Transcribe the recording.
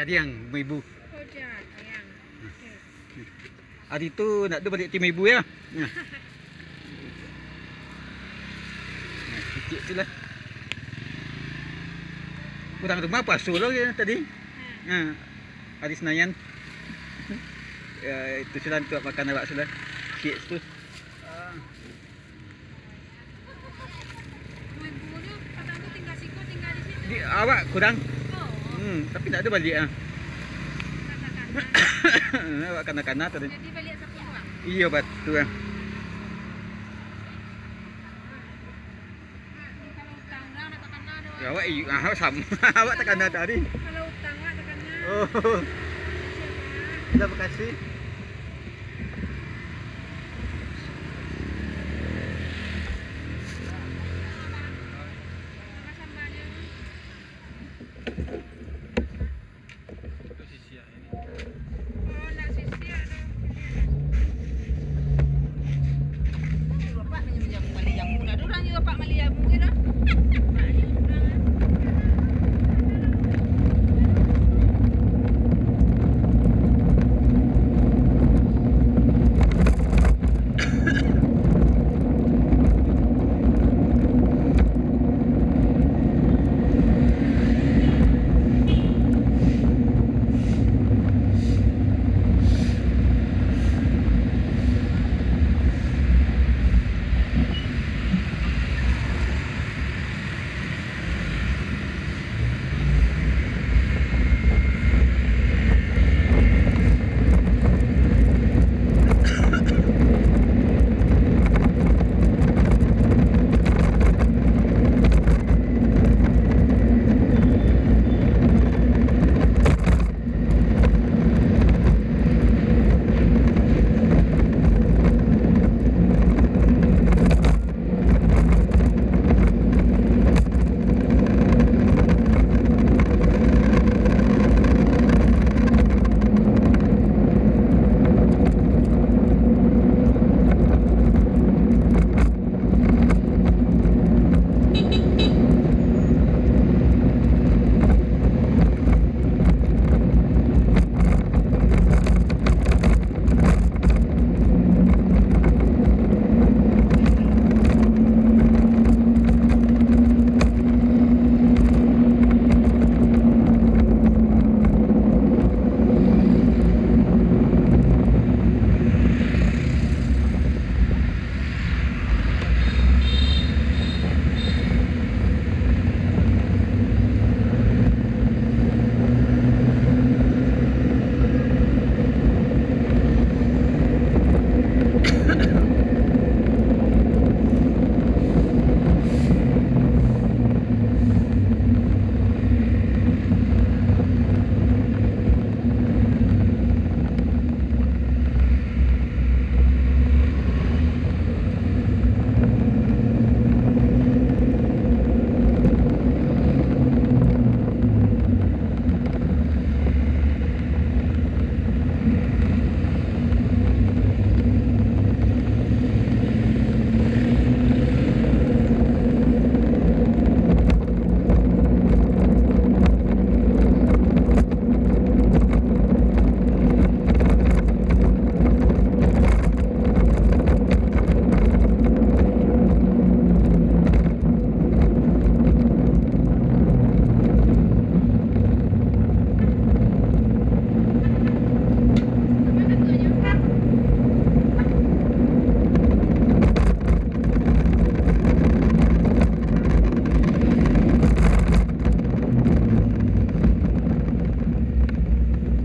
Jadiang ibu. Oh, Jadiang. Okey. Hari tu nak balik tim ibu ya. Nah. Kecil tu lah. Kurang rumah pasu lah ya, tadi. Ha. Hari Senayan. Itu sudah untuk makan awak sudah. Shit tu. Ibu ni kadang tu tinggal di situ. Awak kurang. Oh. Tapi nak ada balik ah. Kanak-kanak. Awak kanak-kanak tadi. Jadi balik satu orang. Iya betul ah. Kalau utang dah nak kena ada. Ya, awak sama. Awak tak kena tadi. Kalau utang nak kena. Oh. Terima kasih.